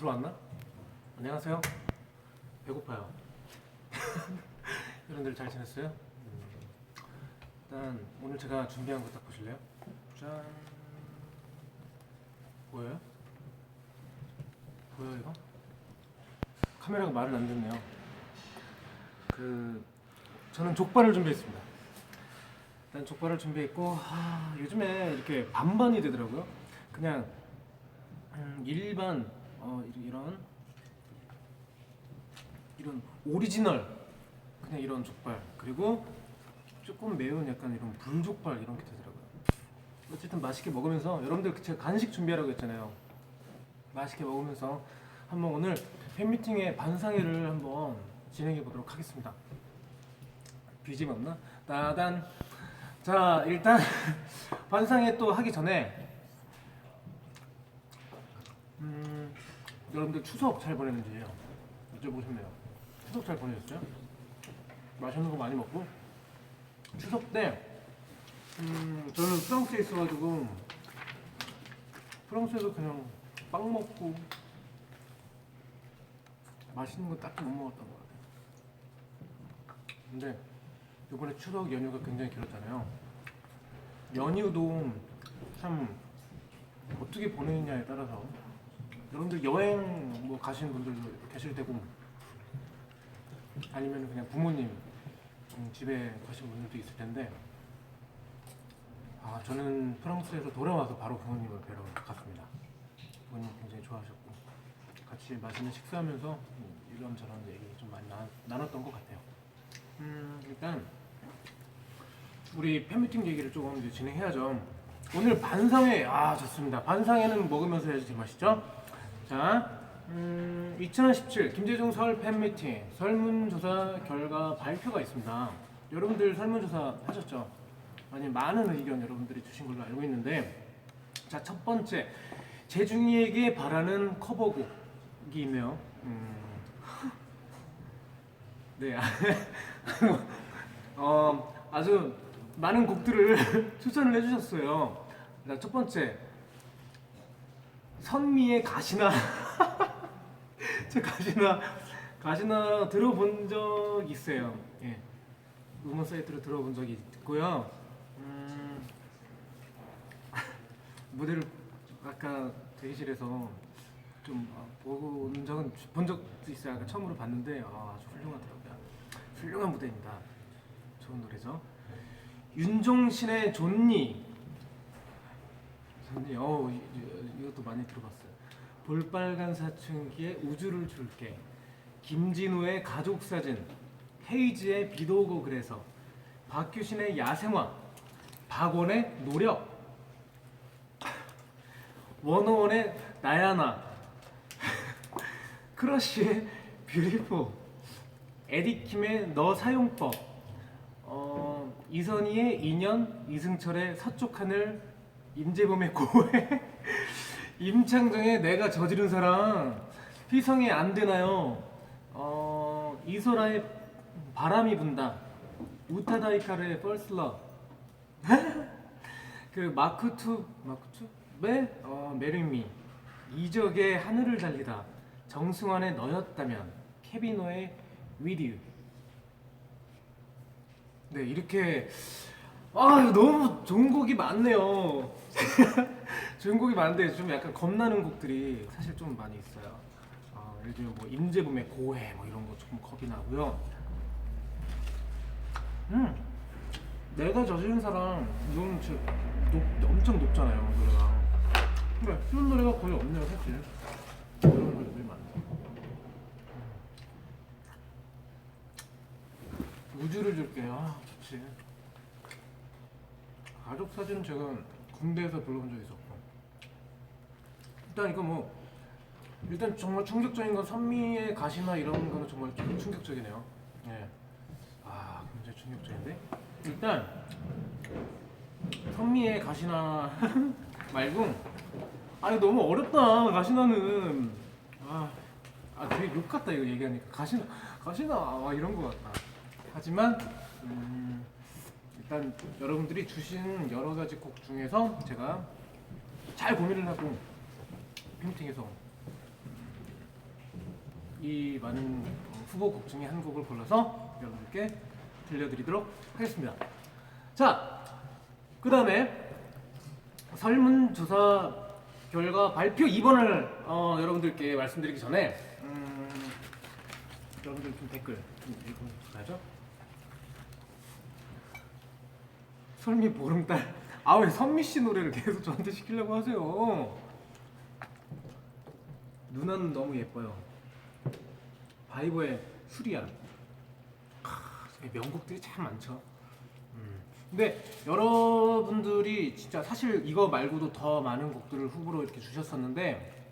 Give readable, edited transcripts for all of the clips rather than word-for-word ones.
들어왔나? 안녕하세요. 배고파요. 여러분들 잘 지냈어요? 일단 오늘 제가 준비한 거 딱 보실래요? 짠. 보여요? 보여요 이거? 카메라가 말을 안 듣네요. 저는 족발을 준비했습니다. 일단 족발을 준비했고 요즘에 이렇게 반반이 되더라고요. 그냥 일반 이런 오리지널 그냥 이런 족발, 그리고 조금 매운 약간 이런 불족발 이런 게 되더라고요. 어쨌든 맛있게 먹으면서, 여러분들 제가 간식 준비하라고 했잖아요. 맛있게 먹으면서 한번 오늘 팬미팅의 반상회를 한번 진행해 보도록 하겠습니다. BGM 없나? 따단. 자, 일단 반상회 또 하기 전에 여러분들 추석 잘 보냈는지 여쭤보고 싶네요. 추석 잘 보내셨어요? 맛있는 거 많이 먹고. 추석 때 저는 프랑스에 있어가지고 프랑스에서 그냥 빵 먹고 맛있는 거 딱히 못 먹었던 것 같아요. 근데 이번에 추석 연휴가 굉장히 길었잖아요. 연휴도 참 어떻게 보내느냐에 따라서, 여러분들 여행 뭐 가시는 분들도 계실 테고, 아니면 그냥 부모님 집에 가신 분들도 있을 텐데, 저는 프랑스에서 돌아와서 바로 부모님을 뵈러 갔습니다. 부모님 굉장히 좋아하셨고 같이 맛있는 식사하면서 이런저런 얘기 좀 많이 나눴던 것 같아요. 일단 우리 팬미팅 얘기를 조금 이제 진행해야죠. 오늘 반상회, 좋습니다. 반상회는 먹으면서 해야지 제맛이죠. 자, 2017 김재중 서울 팬미팅 설문조사 결과 발표가 있습니다. 여러분들 설문조사 하셨죠? 많은 의견 여러분들이 주신 걸로 알고 있는데, 자, 첫 번째, 재중이에게 바라는 커버곡이 있네요. 네. 아주 많은 곡들을 추천을 해주셨어요. 자, 첫 번째, 선미의 가시나. 제 가시나 들어본 적 있어요. 예. 음원 사이트로 들어본 적이 있고요. 무대를 아까 대기실에서 좀 보고 온 적은 본 적도 있어요. 아까 처음으로 봤는데 아주 훌륭하더라고요. 훌륭한 무대입니다. 좋은 노래죠. 윤종신의 존니. 이것도 많이 들어봤어요. 볼빨간 사춘기의 우주를 줄게, 김진우의 가족사진, 헤이즈의 비도 오고 그래서, 박규신의 야생화, 박원의 노력, 원어원의 나야나, 크러쉬의 뷰티풀, 에디킴의 너 사용법, 이선희의 인연, 이승철의 서쪽 하늘, 임재범의 고해, 임창정의 내가 저지른 사랑, 휘성의 안 되나요, 이소라의 바람이 분다, 우타다이카르의 First Love, 그 마크투의 메리미, 이적의 하늘을 달리다, 정승환의 너였다면, 케비노의 With You. 네, 이렇게 이거 너무 좋은 곡이 많네요. 좋은 곡이 많은데 좀 약간 겁나는 곡들이 사실 좀 많이 있어요. 예를 들면 뭐 임재범의 고해 뭐 이런 거 조금 겁이 나고요. 내가 저지른 사랑, 이건 엄청 높잖아요, 노래가. 근데 이런 노래가 거의 없네요, 사실. 이런 노래들이 많네. 우주를 줄게요. 좋지. 가족 사진은 제가 군대에서 불러본 적이 있었고, 일단 이거 일단 정말 충격적인 건 선미의 가시나 이런 거는 정말 좀 충격적이네요. 예. 굉장히 충격적인데, 일단 선미의 가시나 말고, 이거 너무 어렵다. 가시나는 되게 욕 같다 이거 얘기하니까. 가시나 이런 거 같다. 하지만 일단 여러분들이 주신 여러 가지 곡 중에서 제가 잘 고민을 하고 팬미팅에서 이 많은 후보곡 중에 한 곡을 골라서 여러분들께 들려드리도록 하겠습니다. 자, 그 다음에 설문조사 결과 발표 2번을 여러분들께 말씀드리기 전에 여러분들 좀 댓글 좀 읽어주셔야죠. 설미 보름달. 아, 왜 선미씨 노래를 계속 저한테 시키려고 하세요? 누나는 너무 예뻐요. 바이버의 수리야. 명곡들이 참 많죠. 근데 여러분들이 진짜 사실 이거 말고도 더 많은 곡들을 후보로 이렇게 주셨었는데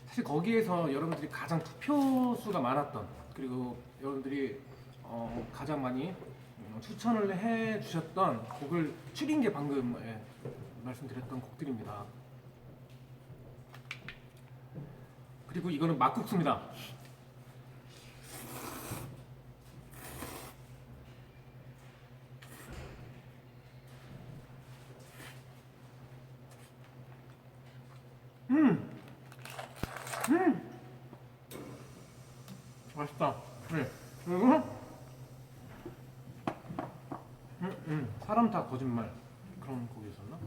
사실 거기에서 여러분들이 가장 투표수가 많았던, 그리고 여러분들이 가장 많이 추천을 해 주셨던 곡을 추린 게 방금 말씀드렸던 곡들입니다. 그리고 이거는 막국수입니다. 맛있다. 네. 그리고 사람 다 거짓말, 그런 곡이 있었나?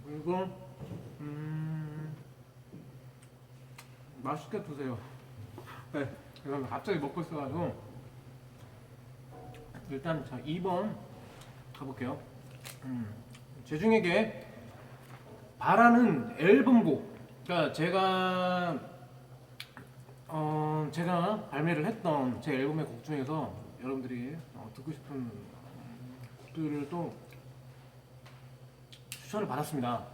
그리고 맛있게 드세요. 네, 그래서 갑자기 먹고 있어가지고 일단 자 2번 가볼게요. 제중에게 바라는 앨범곡. 그러니까 제가 발매를 했던 제 앨범의 곡 중에서 여러분들이 듣고 싶은 곡들을 또 추천을 받았습니다.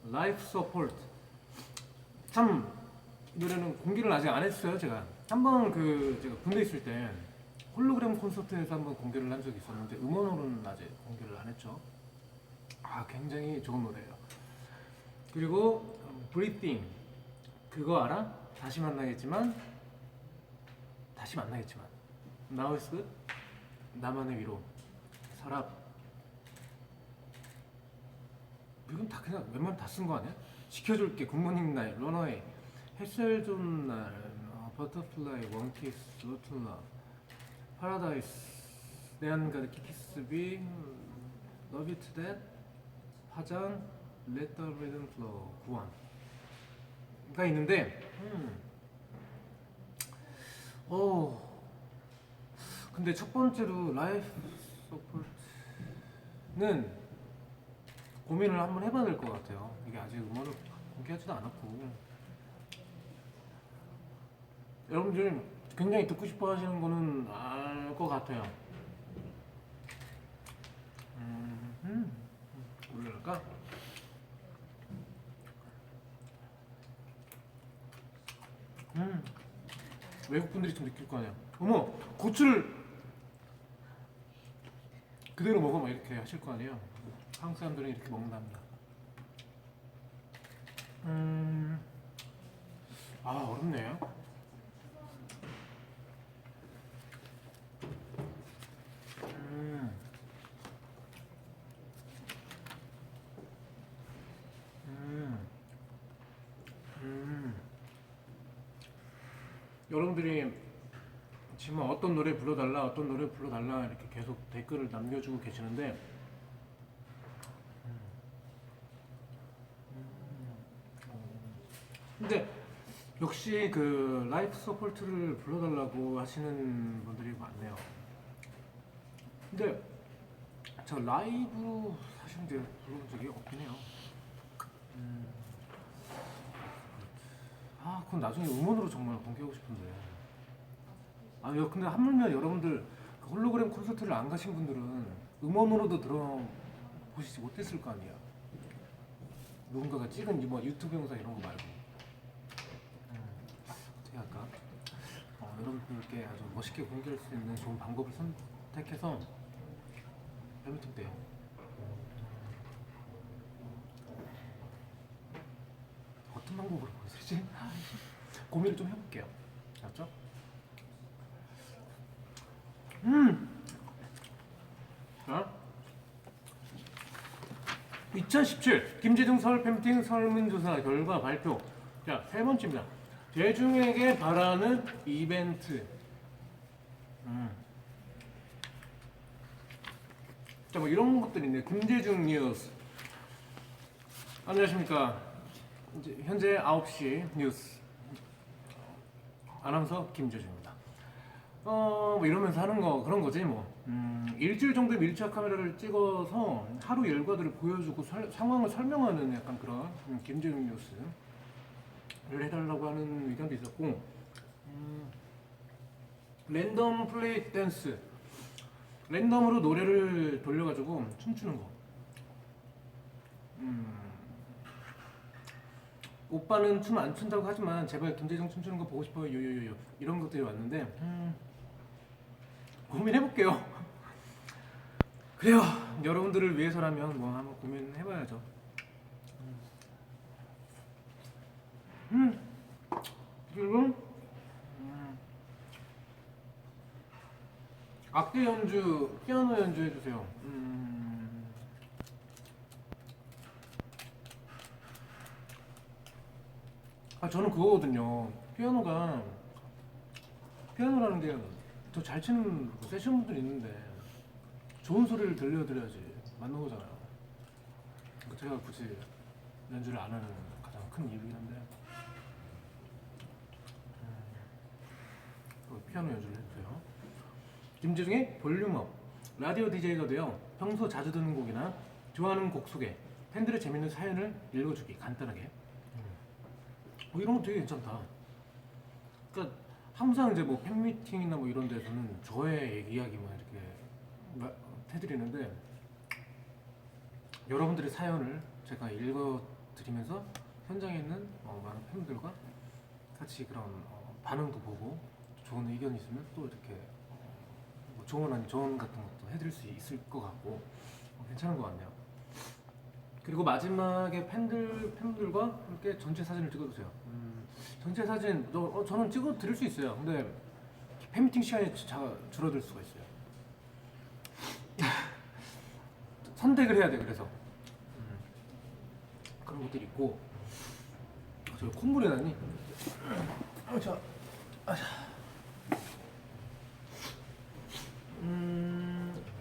Life Support. 참, 이 노래는 공개를 아직 안 했어요. 제가 한번 제가 군대 있을 때 홀로그램 콘서트에서 한번 공개를 한 적이 있었는데 음원으로는 아직 공개를 안 했죠. 굉장히 좋은 노래예요. 그리고 Breathing, 그거 알아? 다시 만나겠지만 Now is good, 나만의 위로, 서랍. 이건 다 그냥 웬만하면 다 쓴 거 아니야? 지켜줄게, 굿모닝 나잇, 런어웨이, 햇살 좋은 날, 버터플라이, 원키스, 로툴라, 파라다이스, 내 안가득 키스비, 러브 유 투 댓, 화장, Let the rhythm flow, 구원가 있는데 근데 첫 번째로 라이프 서포트는 고민을 한번 해봐야 될 것 같아요. 이게 아직 음원을 공개하지도 않았고, 여러분들 굉장히 듣고 싶어 하시는 거는 알 것 같아요. 올려볼까? 외국분들이 좀 느낄 거 아니야. 어머, 고추를 그대로 먹어, 막 이렇게 하실 거 아니에요. 한국 사람들은 이렇게 먹는답니다. 어렵네요. 여러분들이 지금 어떤 노래 불러달라 이렇게 계속 댓글을 남겨주고 계시는데 근데 역시 그 라이프 서포트를 불러달라고 하시는 분들이 많네요. 근데 저 라이브로 사실 이제 불러본 적이 없긴 해요. 그건 나중에 음원으로 정말 공개하고 싶은데. 근데 하물며 여러분들 그 홀로그램 콘서트를 안 가신 분들은 음원으로도 들어보시지 못했을 거 아니야. 누군가가 찍은 뭐 유튜브 영상 이런 거 말고. 어떻게 할까? 여러분들께 아주 멋있게 공개할 수 있는 좋은 방법을 선택해서 해볼 때요. 어떤 방법으로 보여드리지? 고민을 좀 해볼게요. 알았죠? 자, 2017 김재중 서울 팬미팅 설문조사 결과 발표. 자, 세 번째입니다. 대중에게 바라는 이벤트. 자, 뭐 이런 것들이 있네. 김재중 뉴스. 안녕하십니까. 이제 현재 9시 뉴스 아나운서 김재중입니다. 뭐 이러면서 하는 거 그런 거지 뭐. 일주일 정도의 밀착 카메라를 찍어서 하루 일과들을 보여주고 상황을 설명하는 약간 그런 김재중 뉴스를 해달라고 하는 의견도 있었고, 랜덤 플레이 댄스, 랜덤으로 노래를 돌려가지고 춤추는 거. 오빠는 춤 안 춘다고 하지만 제발 김재중 춤추는 거 보고 싶어요. 요요요요 이런 것들이 왔는데 고민해볼게요. 그래요. 여러분들을 위해서라면 뭐 한번 고민해봐야죠. 그리고 악기 연주, 피아노 연주 해주세요. 저는 그거거든요. 피아노라는 게 더 잘 치는 세션 분들 있는데 좋은 소리를 들려드려야지 맞는 거잖아요. 제가 굳이 연주를 안 하는 가장 큰 이유긴 한데, 피아노 연주를 해주세요. 김재중의 볼륨업. 라디오 DJ가 되어 평소 자주 듣는 곡이나 좋아하는 곡 소개, 팬들의 재밌는 사연을 읽어주기. 간단하게. 이런 거 되게 괜찮다. 그러니까 항상 이제 뭐 팬미팅이나 뭐 이런 데서는 저의 이야기만 이렇게 해드리는데, 여러분들의 사연을 제가 읽어드리면서 현장에 있는 많은 팬들과 같이 그런 반응도 보고 좋은 의견이 있으면 또 이렇게 뭐 조언 아닌 조언 같은 것도 해드릴 수 있을 것 같고 괜찮은 것 같네요. 그리고 마지막에 팬들과 함께 전체 사진을 찍어주세요. 전체 사진 저는 찍어 드릴 수 있어요. 근데 팬미팅 시간이 줄어들 수가 있어요. 선택을 해야 돼. 그래서 그런 것들이 있고. 저 콧물이 나니?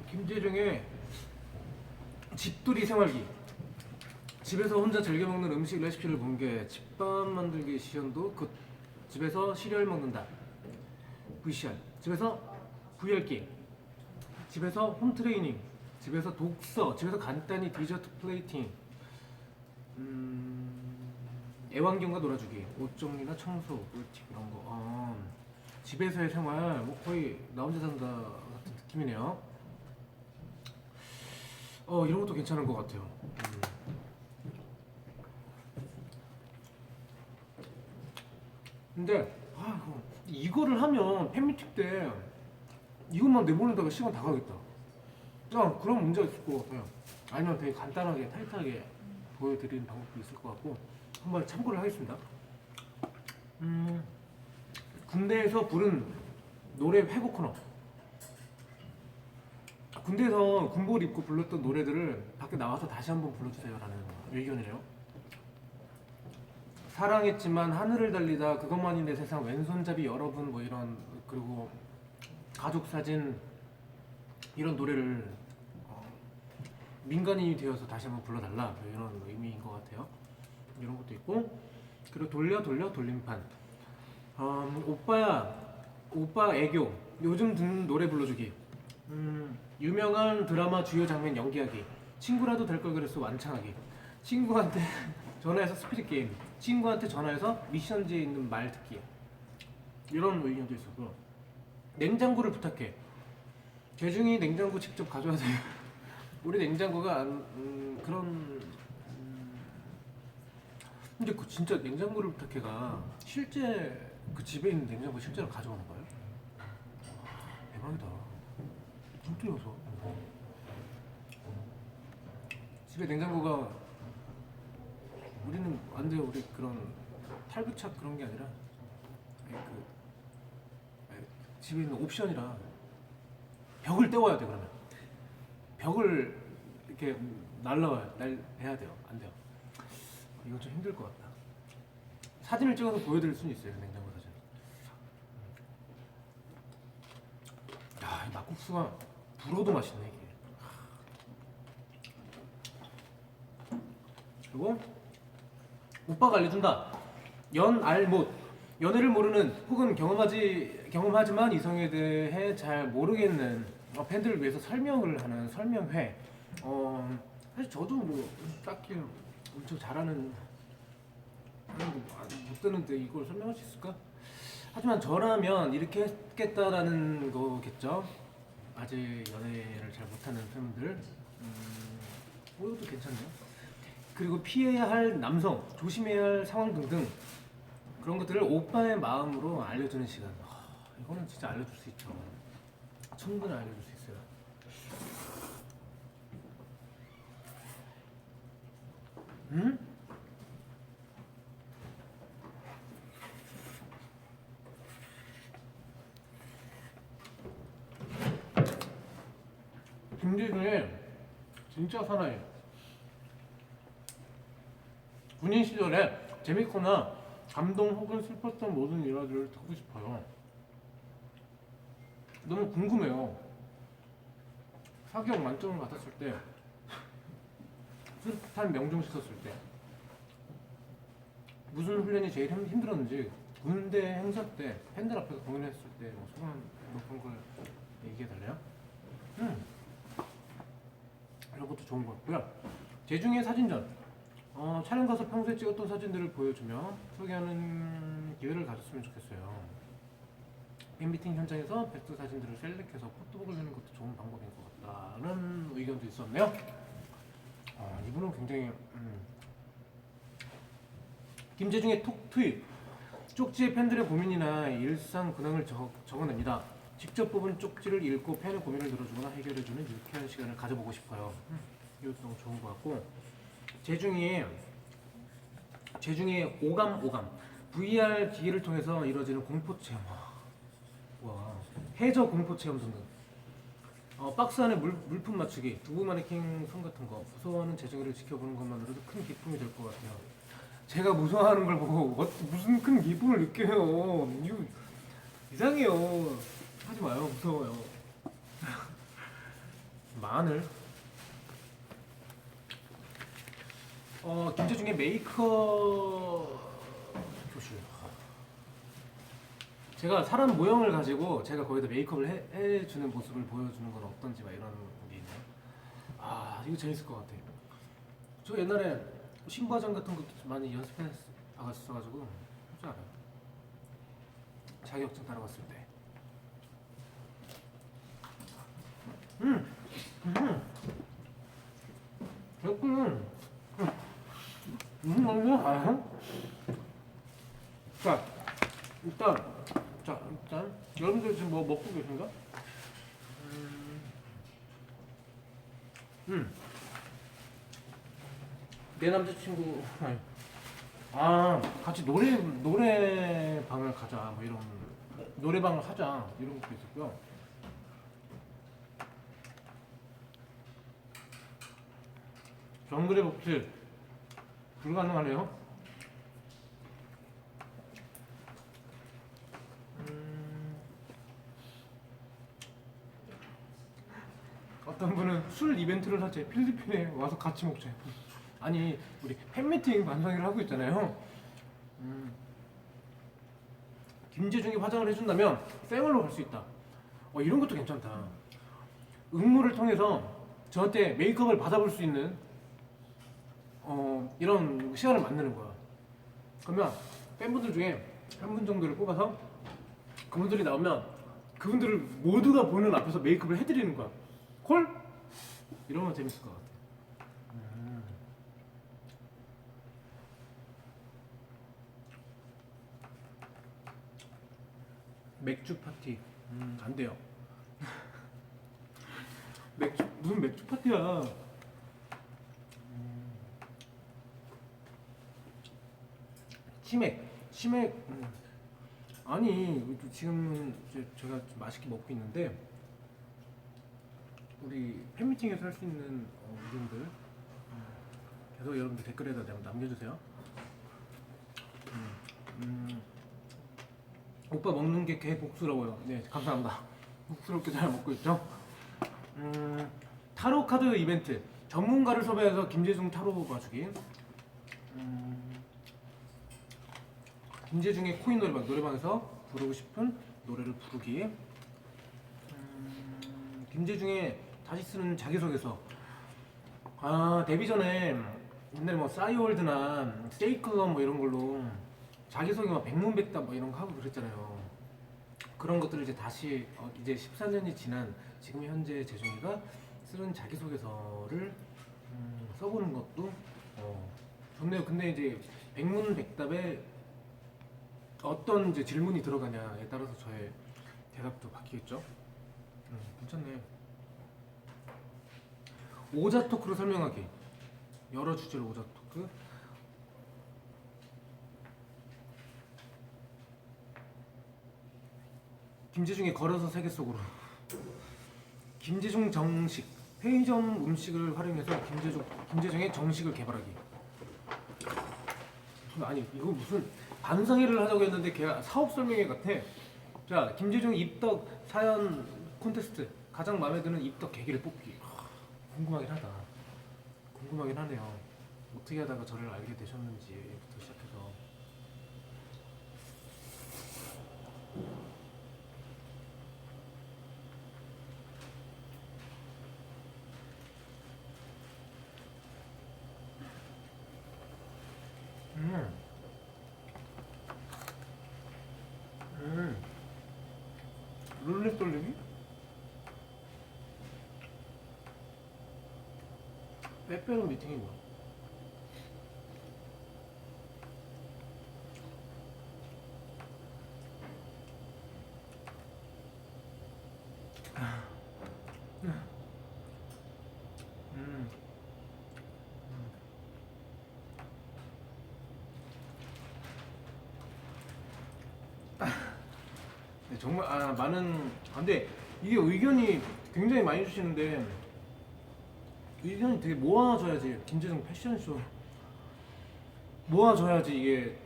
김재중의 집돌이 생활기. 집에서 혼자 즐겨 먹는 음식 레시피를 공개. 집밥 만들기 시연도 굿. 집에서 시리얼 먹는다. VCR. 집에서 VR 게임. 집에서 홈 트레이닝. 집에서 독서. 집에서 간단히 디저트 플레이팅. 애완견과 놀아주기. 옷 정리나 청소, 꿀팁 이런 거. 집에서의 생활, 뭐 거의 나 혼자 산다 같은 느낌이네요. 이런 것도 괜찮은 것 같아요. 근데 이거를 하면 팬미팅 때 이것만 내보내다가 시간 다 가겠다. 그런 문제가 있을 것 같아요. 아니면 되게 간단하게 타이트하게 보여드리는 방법도 있을 것 같고 한번 참고를 하겠습니다. 군대에서 부른 노래 회고 코너. 군대에서 군복을 입고 불렀던 노래들을 밖에 나와서 다시 한번 불러주세요 라는 의견이래요. 사랑했지만 하늘을 달리다, 그것만이 내 세상, 왼손잡이 여러분, 뭐 이런, 그리고 가족사진 이런 노래를 민간인이 되어서 다시 한번 불러달라, 이런 의미인 것 같아요. 이런 것도 있고, 그리고 돌림판. 오빠 애교, 요즘 듣는 노래 불러주기. 유명한 드라마 주요 장면 연기하기. 친구라도 될 걸 그랬어 완창하기. 친구한테 전화해서 스피드 게임. 친구한테 전화해서 미션지에 있는 말 듣기. 이런 의견도 있었고, 냉장고를 부탁해. 재중이 냉장고 직접 가져와야 돼요. 우리 냉장고가 근데 그 진짜 냉장고를 부탁해가 실제 그 집에 있는 냉장고 실제로 가져오는 거예요? 대박이다. 좀 뚫려서 집에 냉장고가, 우리는 안 돼요. 우리 그런 탈부착 그런 게 아니라 집에 있는 옵션이라 벽을 떼워야 돼. 그러면 벽을 이렇게 날라와요. 해야 돼요. 안 돼요. 이건 좀 힘들 것 같다. 사진을 찍어서 보여드릴 수는 있어요. 냉장고 사진. 야, 이 막국수가 불어도 맛있네 이게. 그리고 오빠가 알려준다. 연알못. 연애를 모르는 혹은 경험하지만 이성에 대해 잘 모르겠는 팬들을 위해서 설명을 하는 설명회. 사실 저도 뭐 딱히 엄청 잘하는 못 되는데 이걸 설명할 수 있을까? 하지만 저라면 이렇게 했겠다라는 거겠죠. 아직 연애를 잘 못하는 팬분들. 이것도 괜찮네요. 그리고 피해야 할 남성, 조심해야 할 상황 등등 그런 것들을 오빠의 마음으로 알려주는 시간. 이거는 진짜 알려줄 수 있죠. 충분히 알려줄 수 있어요. 김재중의 진짜 사나이. 군인 시절에 재밌거나 감동 혹은 슬펐던 모든 일화들을 듣고 싶어요. 너무 궁금해요. 사격 만점을 받았을 때, 수탄 명중시켰을 때 무슨 훈련이 제일 힘들었는지, 군대 행사 때 팬들 앞에서 공연했을 때 뭐 소감 뭐 그런 걸 얘기해달래요. 이런 것도 좋은 것 같고요. 재중의 사진전. 촬영 가서 평소에 찍었던 사진들을 보여주며 소개하는 기회를 가졌으면 좋겠어요. 팬미팅 현장에서 베스트 사진들을 셀렉해서 포토북을 내는 것도 좋은 방법인 것 같다는 의견도 있었네요. 이분은 굉장히 김재중의 톡 트윗. 쪽지에 팬들의 고민이나 일상 근황을 적어냅니다. 직접 뽑은 쪽지를 읽고 팬의 고민을 들어주거나 해결해주는 유쾌한 시간을 가져보고 싶어요. 이것도 너무 좋은 것 같고, 재중이의 오감 VR 기기를 통해서 이루어지는 공포 체험. 와, 해저 공포 체험 등등. 박스 안에 물품 맞추기, 두부 마네킹 손 같은 거. 무서워하는 재중이를 지켜보는 것만으로도 큰 기쁨이 될 것 같아요. 제가 무서워하는 걸 보고 무슨 큰 기쁨을 느껴요. 이거 이상해요. 하지 마요. 무서워요. 마늘. 김재중의 메이크업 교실. 제가 사람 모형을 가지고 제가 거기다 메이크업을 해주는 모습을 보여주는 건 어떤지 막 이런 게 있네요. 이거 재밌을 것 같아요. 저 옛날에 신부화장 같은 것도 많이 연습했어가지고 할줄 알아요. 자격증 따라갔을 때. 그렇군. 무슨 말인지 알아요? 자, 일단 여러분들 지금 뭐 먹고 계신가? 내 남자친구 같이 노래방을 가자 뭐 이런, 노래방을 하자 이런 것도 있었고요. 정글의 법칙 불가능하네요. 어떤 분은 술 이벤트를 하재, 필리핀에 와서 같이 먹자. 아니, 우리 팬미팅 방송을 하고 있잖아요. 김재중이 화장을 해준다면 생얼로 갈 수 있다. 이런 것도 괜찮다. 응모를 통해서 저한테 메이크업을 받아볼 수 있는 이런 시간을 만드는 거야. 그러면 팬분들 중에 한 분 정도를 뽑아서 그분들이 나오면 그분들을 모두가 보는 앞에서 메이크업을 해드리는 거야. 콜? 이러면 재밌을 것 같아. 맥주 파티. 안 돼요. 무슨 맥주 파티야. 치맥. 아니, 지금은 제가 좀 맛있게 먹고 있는데, 우리 팬미팅에서 할 수 있는 의견들 계속 여러분들 댓글에다 남겨주세요. 오빠 먹는 게 개 복수라고요. 네, 감사합니다. 복스럽게 잘 먹고 있죠. 타로 카드 이벤트 전문가를 섭외해서 김재중 타로 봐주기. 김재중의 코인 노래방, 노래방에서 부르고 싶은 노래를 부르기. 김재중의 다시 쓰는 자기소개서. 데뷔 전에 옛날에 뭐 싸이월드나 세이클럽 뭐 이런 걸로 자기소개 막 백문백답 뭐 이런 거 하고 그랬잖아요. 그런 것들을 이제 다시 이제 14년이 지난 지금 현재 재중이가 쓰는 자기소개서를 써보는 것도 좋네요. 근데 이제 백문백답에 어떤 이제 질문이 들어가냐에 따라서 저의 대답도 바뀌겠죠. 괜찮네. 오자 토크로 설명하기. 여러 주제로 오자 토크. 김재중이 걸어서 세계 속으로. 김재중 정식. 편의점 음식을 활용해서 김재중의 정식을 개발하기. 아니 이거 무슨 반성회를 하자고 했는데 걔가 사업 설명회 같아. 자, 김재중 입덕 사연 콘테스트. 가장 마음에 드는 입덕 계기를 뽑기. 궁금하긴 하다. 궁금하긴 하네요. 어떻게 하다가 저를 알게 되셨는지부터 시작해서. 룰렛 돌리기? 빼빼로 미팅이 뭐야? 네, 정말 많은. 근데 이게 의견이 굉장히 많이 주시는데 의견이 되게 모아져야지. 김재중 패션쇼 모아져야지 이게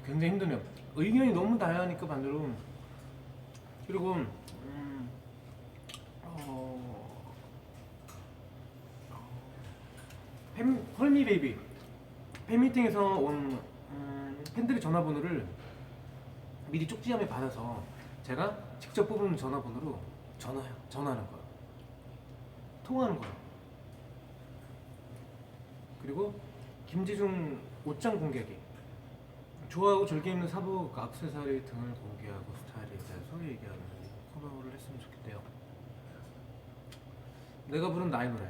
굉장히 힘드네요. 의견이 너무 다양하니까 반대로. 그리고 헐미 베이비 팬미팅에서 온 팬들의 전화번호를 미리 쪽지함에 받아서 제가 직접 뽑은 전화번호로 전화하는 거예요. 통화하는 거예요. 그리고 김재중 옷장 공개하기. 좋아하고 즐겨 입는 사복, 액세서리 등을 공개하고 스타일에 대해서 얘기하는 코너를 했으면 좋겠대요. 내가 부른 나의 노래.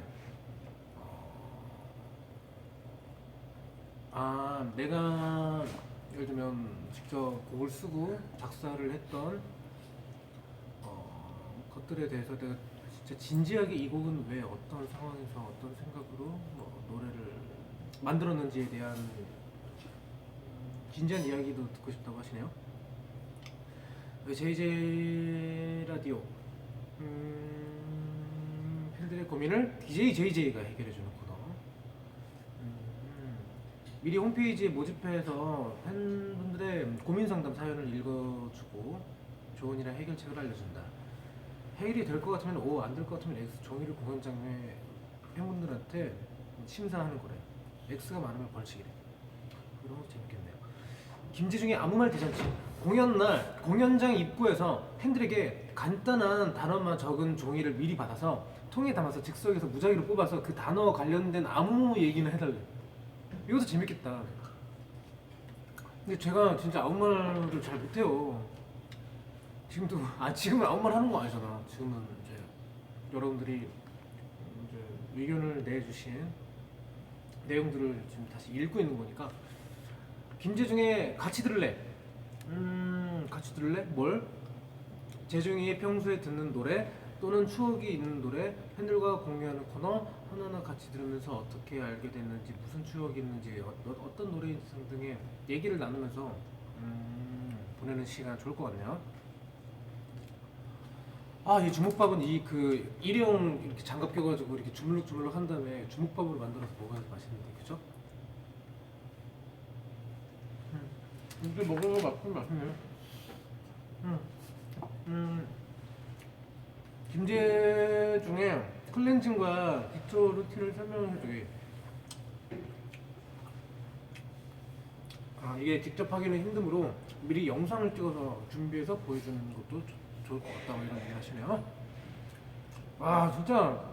내가 예를 들면 직접 곡을 쓰고 작사를 했던 것들에 대해서 내가 진짜 진지하게 이 곡은 왜 어떤 상황에서 어떤 생각으로 노래를 만들었는지에 대한 진지한 이야기도 듣고 싶다고 하시네요. JJ 라디오. 팬들의 고민을 DJ JJ가 해결해주는 코너. 미리 홈페이지에 모집해서 팬분들의 고민 상담 사연을 읽어주고 조언이랑 해결책을 알려준다. 해결이 될 것 같으면 O, 안 될 것 같으면 X. 종이를 공연장에 팬분들한테 심사하는 거래. X가 많으면 벌칙이래. 이런 거 재밌겠네요. 김재중의 아무 말 대잔치. 공연날 공연장 입구에서 팬들에게 간단한 단어만 적은 종이를 미리 받아서 통에 담아서 즉석에서 무작위로 뽑아서 그 단어 관련된 아무 얘기나 해달래. 이것도 재밌겠다. 근데 제가 진짜 아무 말을 잘 못해요. 지금은 아무 말 하는 거 아니잖아. 지금은 이제 여러분들이 이제 의견을 내주신 내용들을 지금 다시 읽고 있는 거니까. 김재중의 같이 들을래. 같이 들을래? 뭘? 재중이 평소에 듣는 노래 또는 추억이 있는 노래, 팬들과 공유하는 코너, 하나하나 같이 들으면서 어떻게 알게 됐는지, 무슨 추억이 있는지, 어떤 노래 등의 얘기를 나누면서 보내는 시간 좋을 것 같네요. 이 주먹밥은 이 그 일회용 이렇게 장갑 껴가지고 이렇게 주물럭주물럭 한 다음에 주먹밥으로 만들어서 먹어야 맛있는데, 그죠? 이렇게 먹으면 맛있네. 김제 중에 클렌징과 기초 루틴을 설명해주기. 이게 직접 하기는 힘드므로 미리 영상을 찍어서 준비해서 보여주는 것도 좋을 것 같다고 이런 얘기 하시네요. 진짜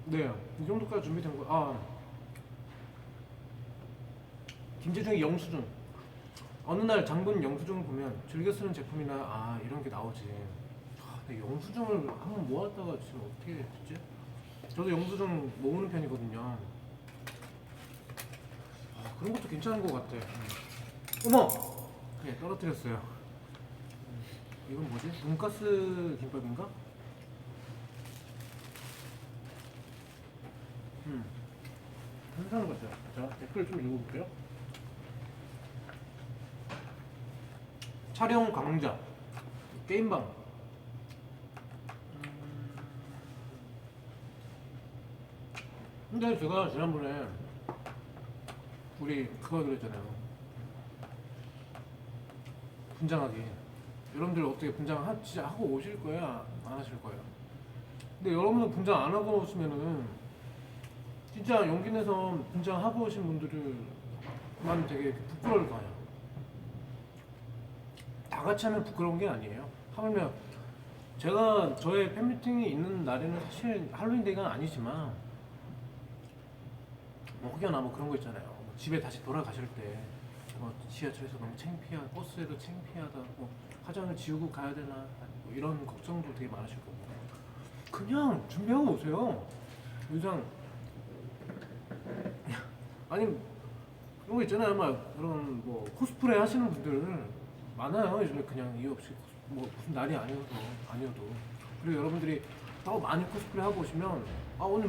네, 이 정도까지 준비된 거. 김재중의 영수증. 어느 날 장본 영수증을 보면 즐겨 쓰는 제품이나 이런 게 나오지. 근데 영수증을 한번 모았다가 지금 어떻게 됐지? 저도 영수증 모으는 편이거든요. 그런 것도 괜찮은 것 같아. 어머! 네, 떨어뜨렸어요. 이건 뭐지? 돈가스 김밥인가? 괜찮은 것 같아요. 자, 댓글 좀 읽어볼게요. 촬영 강좌 게임방. 근데 제가 지난번에 우리 그거 그랬잖아요. 분장하기. 여러분들 어떻게 분장 진짜 하고 오실 거야? 안 하실 거예요? 근데 여러분들 분장 안 하고 오시면은 진짜 용기 내서 분장하고 오신 분들만 되게 부끄러울 거예요. 다 같이 하면 부끄러운 게 아니에요. 하물며 제가 저의 팬미팅이 있는 날에는 사실 할로윈데이가 아니지만 혹여나 그런 거 있잖아요. 집에 다시 돌아가실 때 지하철에서 너무 창피하다, 버스에도 창피하다, 화장을 지우고 가야 되나 이런 걱정도 되게 많으실 거고 그냥 준비하고 오세요. 의상 아니 그런 거 있잖아요. 그런 코스프레 하시는 분들 많아요. 요즘에 그냥 이유 없이 무슨 날이 아니어도 그리고 여러분들이 더 많이 코스프레 하고 오시면 오늘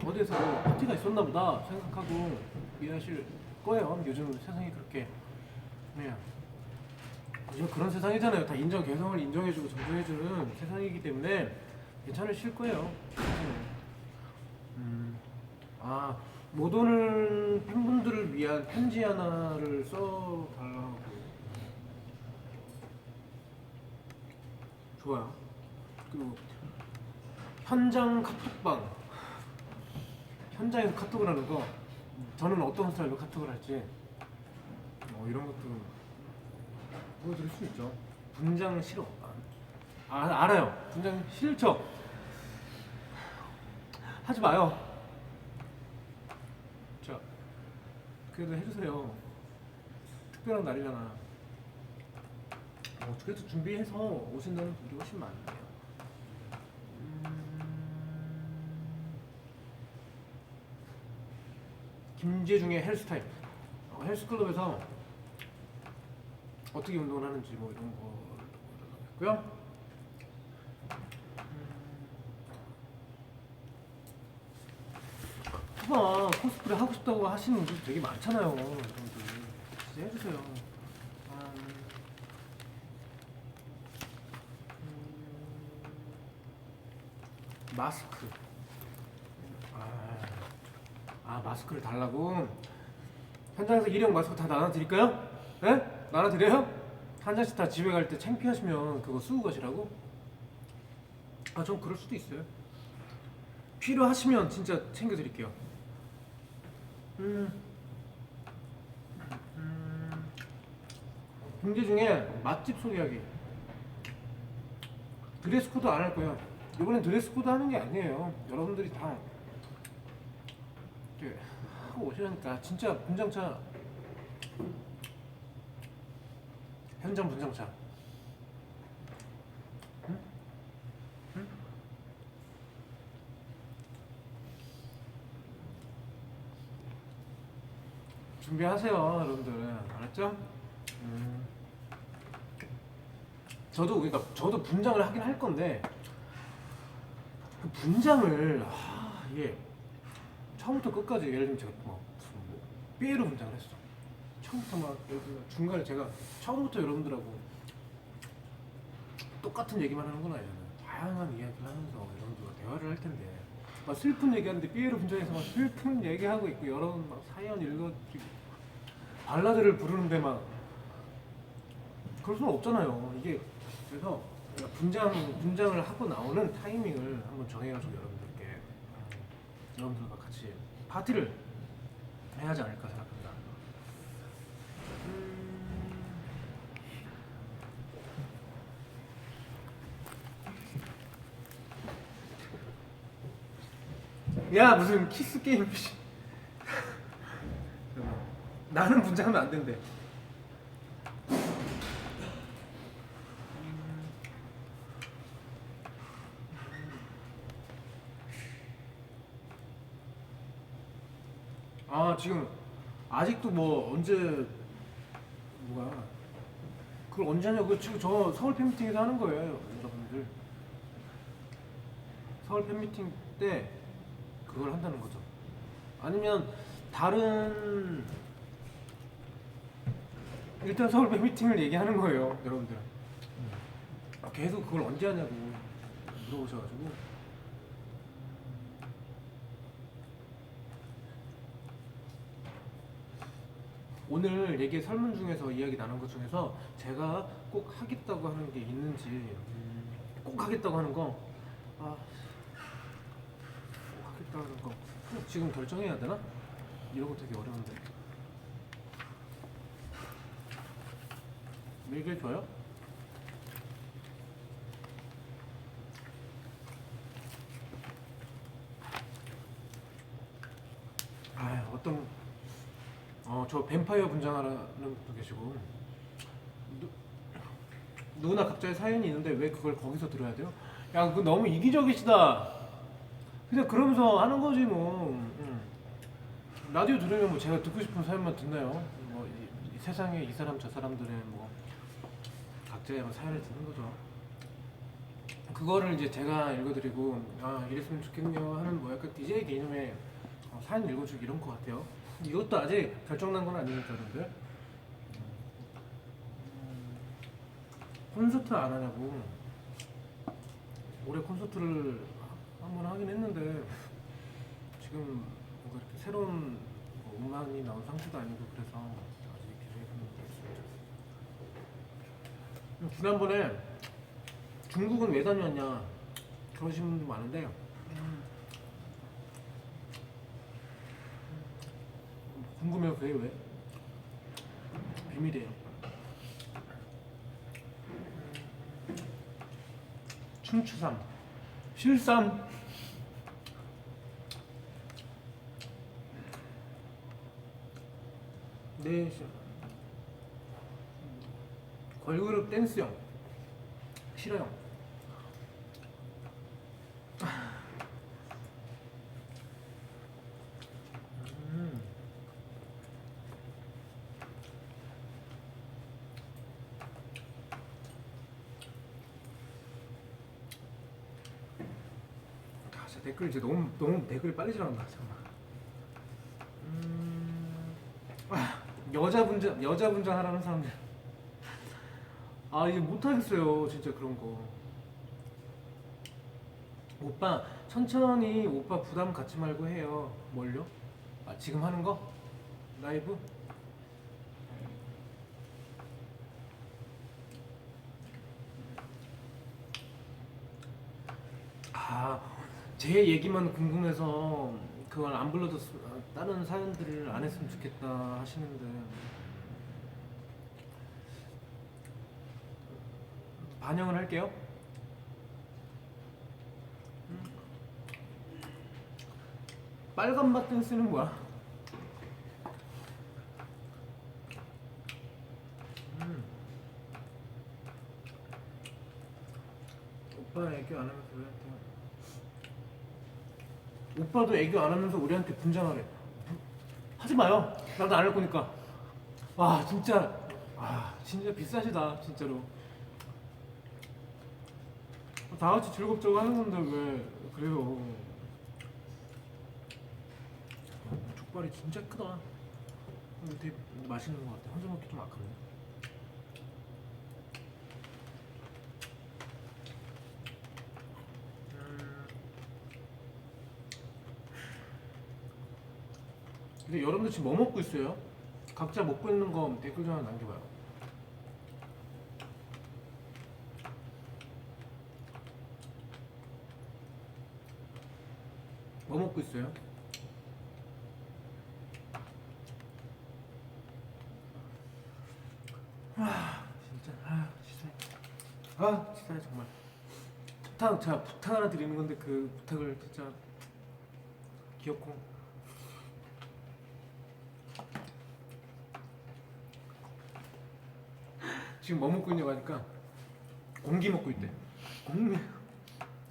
어디에서 파티가 있었나 보다 생각하고 이해하실 거예요. 요즘 세상이 그렇게 요즘 그런 세상이잖아요. 다 개성을 인정해주고 존중해주는 세상이기 때문에 괜찮으실 거예요. 못 오는 팬분들을 위한 편지 하나를 써달라고. 좋아요. 그리고 현장 카톡방. 현장에서 카톡을 하는 거. 저는 어떤 스타일로 카톡을 할지 이런 것도 보여드릴 수 있죠. 분장 싫어. 알아요. 분장 싫죠. 하지 마요. 자, 그래도 해주세요. 특별한 날이잖아. 그래도 준비해서 오신다는 분들이 훨씬 많네요. 김재중의 헬스타임. 헬스클럽에서 어떻게 운동을 하는지 이런 거 했고요. 코스프레 하고 싶다고 하시는 분들 되게 많잖아요. 여러분들 진짜 해주세요. 마스크. 마스크를 달라고. 현장에서 일회용 마스크 다 나눠드릴까요? 네? 나눠드려요? 한 장씩 다 집에 갈 때 창피하시면 그거 쓰고 가시라고? 전 그럴 수도 있어요. 필요하시면 진짜 챙겨드릴게요. 공개 중에 맛집 소개하기. 드레스 코드 안 할 거예요. 이번엔 드레스 코드 하는 게 아니에요. 여러분들이 다 이렇게 하고 오시라니까. 진짜 분장차, 현장 분장차. 준비하세요, 여러분들. 알았죠? 저도 분장을 하긴 할 건데 그 분장을 이게 처음부터 끝까지 예를 들면 제가 무슨 삐에로 분장을 했어. 처음부터 중간에 제가 처음부터 여러분들하고 똑같은 얘기만 하는 건 아니잖아요. 다양한 이야기를 하면서 여러분들과 대화를 할 텐데 막 슬픈 얘기하는데 삐에로 분장에서 막 슬픈 얘기하고 있고 여러분 막 사연 읽어주고 발라드를 부르는데 막 그럴 수는 없잖아요. 이게 그래서 분장을 하고 나오는 타이밍을 한번 정해가지고 여러분들께 여러분들과 같이 파티를 해야 하지 않을까 생각합니다. 야 무슨 키스 게임 나는 분장하면 안 된대. 아 지금 아직도 뭐 언제 뭐가 그걸 언제 하냐고. 지금 저 서울 팬미팅에서 하는 거예요 여러분들. 서울 팬미팅 때 그걸 한다는 거죠. 아니면 다른 일단 서울 팬미팅을 얘기하는 거예요 여러분들. 계속 그걸 언제 하냐고 물어보셔가지고 오늘 얘기 설문 중에서 이야기 나눈 것 중에서 제가 꼭 하겠다고 하는 게 있는지 꼭 하겠다고 하는 거 아, 꼭 하겠다고 하는 거 지금 결정해야 되나? 이런 거 되게 어려운데 얘기해줘요? 아 어떤 저 뱀파이어 분장하는 분도 계시고 누구나 각자의 사연이 있는데 왜 그걸 거기서 들어야 돼요? 야 그거 너무 이기적이시다. 그냥 그러면서 하는 거지 뭐. 라디오 들으면 뭐 제가 듣고 싶은 사연만 듣나요? 뭐 이 세상에 이 사람 저 사람들의 뭐 각자의 뭐 사연을 듣는 거죠. 그거를 이제 제가 읽어드리고 아 이랬으면 좋겠네요 하는 뭐 약간 DJ 개념의 사연 읽어주기 이런 거 같아요. 이것도 아직 결정난 건 아니니까 여러분들. 콘서트 안 하냐고. 올해 콘서트를 한번 하긴 했는데 지금 뭔가 이렇게 새로운 뭐 음악이 나온 상태도 아니고 그래서 아직 계획은 없습니다. 지난번에 중국은 왜 다녔냐 그러시는 분도 많은데 궁금해요. 그게 왜? 비밀이에요. 춘추삼 실삼 네 걸그룹 댄스형 싫어요. 댓글 이제 너무 댓글 빨리 지나간다. 잠깐만. 여자 분장 하라는 사람들. 아 이제 못 하겠어요 진짜 그런 거. 오빠 천천히 오빠 부담 갖지 말고 해요. 뭘요? 아 지금 하는 거? 라이브? 아 제 얘기만 궁금해서 그걸 안 불러도 다른 사연들을 안 했으면 좋겠다 하시는데 반영을 할게요. 빨간맛 댄스는 뭐야? 오빠 애교 안 하면서 우리한테 오빠도 애교 안 하면서 우리한테 분장하래. 하지 마요. 나도 안 할 거니까. 와 진짜 진짜 비싸시다 진짜로. 다 같이 즐겁자고 하는 건데 왜 그래요? 족발이 진짜 크다. 되게 맛있는 것 같아. 혼자 먹기 좀 아깝네. 근데 여러분들 지금 뭐 먹고 있어요? 각자 먹고 있는 거 댓글 좀 남겨봐요. 뭐 먹고 있어요? 진짜 정말 제가 부탁 하나 드리는 건데 그 부탁을 진짜 귀엽고 지금 뭐 먹고 있냐고 하니까 공기 먹고 있대. 공기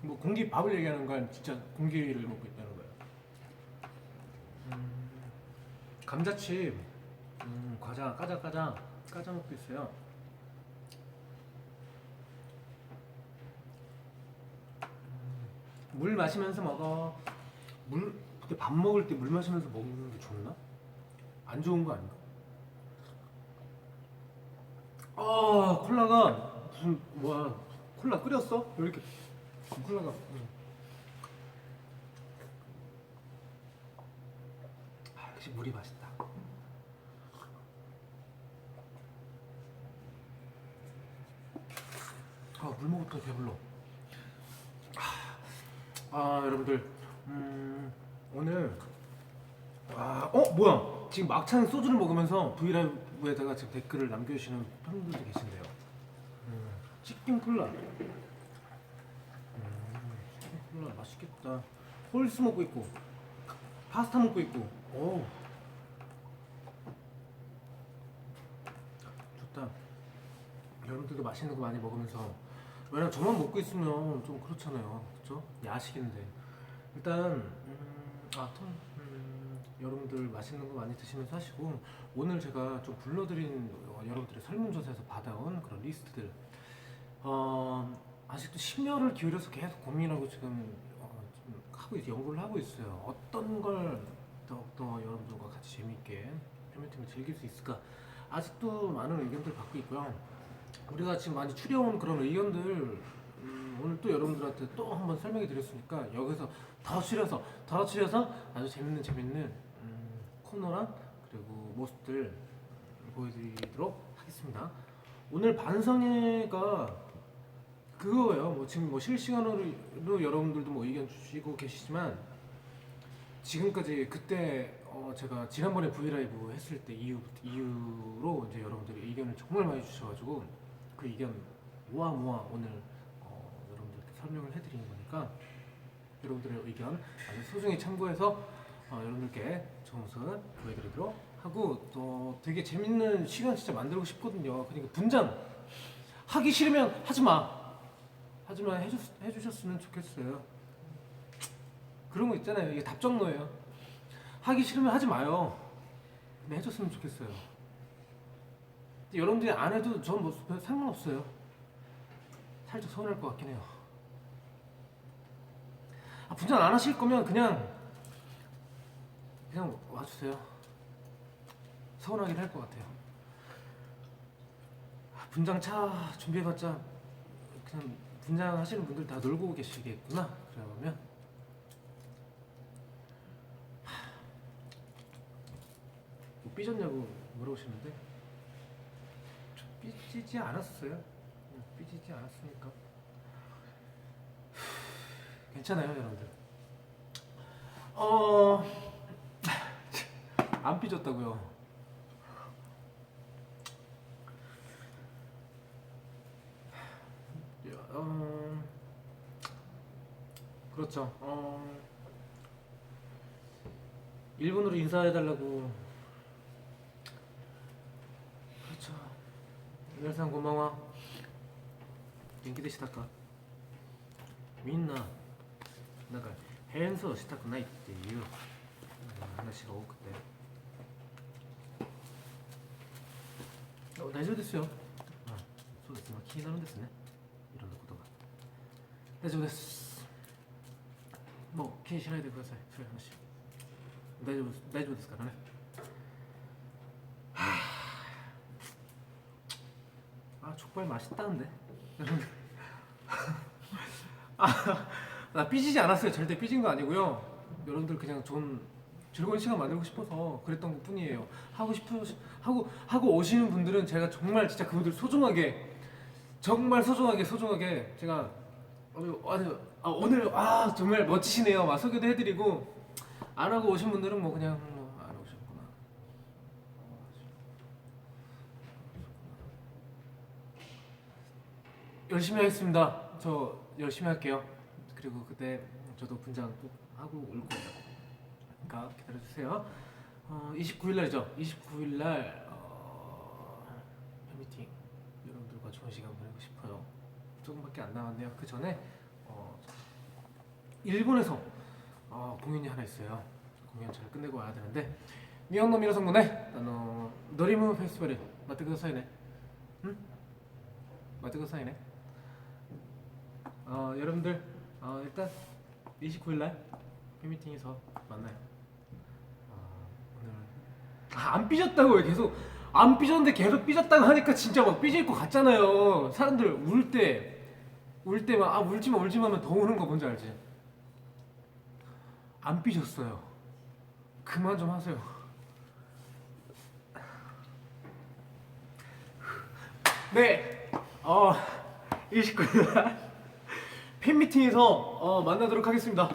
뭐 공기 밥을 얘기하는 건 진짜 공기를 먹고 있다는 거예요. 감자칩 과자 까자 먹고 있어요. 물 마시면서 먹어. 물 그때 밥 먹을 때 물 마시면서 먹는 게 좋나? 안 좋은 거 아닌가? 콜라가 무슨 뭐야? 콜라 끓였어? 왜 이렇게 콜라가 역시 물이 맛있다. 물 먹었더니 배불러. 여러분들 오늘 뭐야? 지금 막창 소주를 먹으면서 브이라이브에다가 지금 댓글을 남겨주시는 팬분들도 계신데요. 치킨 콜라. 치킨 콜라 맛있겠다. 홀스 먹고 있고 파스타 먹고 있고. 오 좋다. 여러분들도 맛있는 거 많이 먹으면서 왜냐면 저만 먹고 있으면 좀 그렇잖아요, 그렇죠? 야식인데 일단 여러분들 맛있는 거 많이 드시면서 하시고 오늘 제가 좀 불러드린 여러분들의 설문조사에서 받아온 그런 리스트들 아직도 심혈을 기울여서 계속 고민하고 지금 좀 연구를 하고 있어요. 어떤 걸 더욱더 여러분들과 같이 재미있게 패밀팀을 즐길 수 있을까. 아직도 많은 의견들 받고 있고요. 우리가 지금 많이 추려온 그런 의견들 오늘 또 여러분들한테 또 한번 설명해 드렸으니까 여기서 더 추려서 아주 재밌는 코너랑 그리고 모습들 보여드리도록 하겠습니다. 오늘 반성회가 그거예요. 뭐 지금 뭐 실시간으로 여러분들도 뭐 의견 주시고 계시지만 지금까지 그때 제가 지난번에 브이라이브 했을 때 이후로 이제 여러분들이 의견을 정말 많이 주셔가지고 그 의견 모아 오늘 여러분들께 설명을 해드리는 거니까 여러분들의 의견 아주 소중히 참고해서 여러분들께 좋은 모습 보여드리도록 하고 또 되게 재밌는 시간 진짜 만들고 싶거든요. 그러니까 분장 하기 싫으면 하지만 해주셨으면 좋겠어요. 그런 거 있잖아요. 이게 답정너예요. 하기 싫으면 하지 마요. 근데 해줬으면 좋겠어요. 여러분들이 안 해도 전 뭐 상관없어요. 살짝 서운할 것 같긴 해요. 분장 안 하실 거면 그냥 와주세요. 서운하긴 할 것 같아요. 분장 차 준비해봤자 그냥 분장 하시는 분들 다 놀고 계시겠구나. 그러면 뭐 삐졌냐고 물어보시는데 삐지지 않았어요. 삐지지 않았으니까 괜찮아요, 여러분들. 안 삐졌다고요. 그렇죠. 일본어로 인사해달라고. 그렇죠. 일상 고마워.元気でしたか? みんななんか変装したくないっていう話が多くて大丈夫ですよ。そうですね。気になるんですね。いろんなことが。大丈夫です。もう気にしないでください。そういう話。大丈夫ですからね。족발 맛있다는데. 나 삐지지 않았어요. 절대 삐진 거 아니고요. 여러분들 그냥 좀 즐거운 시간 만들고 싶어서 그랬던 것 뿐이에요. 하고 오시는 분들은 제가 정말 진짜 그분들 소중하게, 정말 소중하게 제가 오늘 정말 멋지시네요 막 소개도 해드리고, 안 하고 오신 분들은 뭐 그냥 안 오셨구나. 열심히 하겠습니다. 저 열심히 할게요. 그리고 그때 저도 분장 꼭 하고 올 거예요. 그러니까 기다려주세요. 29일날이죠. 29일날 팬미팅 여러분들과 좋은 시간 보내고 싶어요. 조금밖에 안 남았네요. 그 전에 일본에서 공연이 하나 있어요. 공연 잘 끝내고 와야 되는데, 니혼노 미나상 모네 드리무 페스티벌 맞대くださいね. 응? 맞대くださいね. 여러분들 일단 29일날 팬미팅에서 만나요. 오늘 안 삐졌다고요. 계속 안 삐졌는데 계속 삐졌다고 하니까 진짜 막 삐질 것 같잖아요. 사람들 울 때 막 울지마 하면 더 우는 거 뭔지 알지? 안 삐졌어요. 그만 좀 하세요. 네, 29일 팬미팅에서 만나도록 하겠습니다.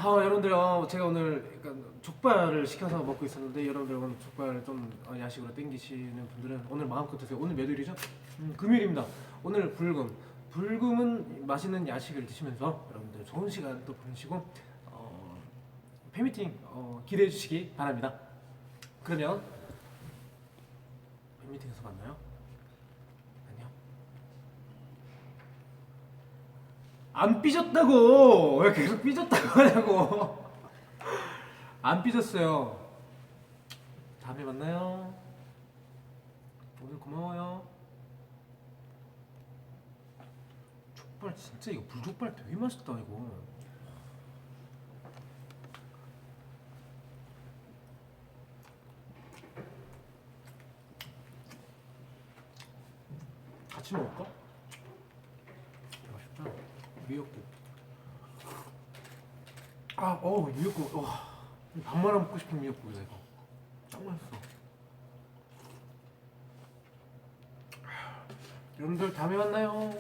여러분들 제가 오늘 약간 족발을 시켜서 먹고 있었는데, 여러분들 오늘 족발 좀 야식으로 땡기시는 분들은 오늘 마음껏 드세요. 오늘 몇 일이죠? 금요일입니다. 오늘 불금은 맛있는 야식을 드시면서 여러분들 좋은 시간 또 보내시고 팬미팅 기대해 주시기 바랍니다. 그러면 팬미팅에서 만나요. 안녕. 안 삐졌다고! 왜 계속 삐졌다고 하냐고. 안 삐졌어요. 다음에 만나요. 오늘 고마워요. 족발 진짜, 이거 불족발 되게 맛있다 이거. 같이 먹을까? 맛있다. 미역국. 미역국. 와, 밥만 먹고 싶은 미역국이다 이거. 짱 맛있어. 여러분들 다음에 만나요.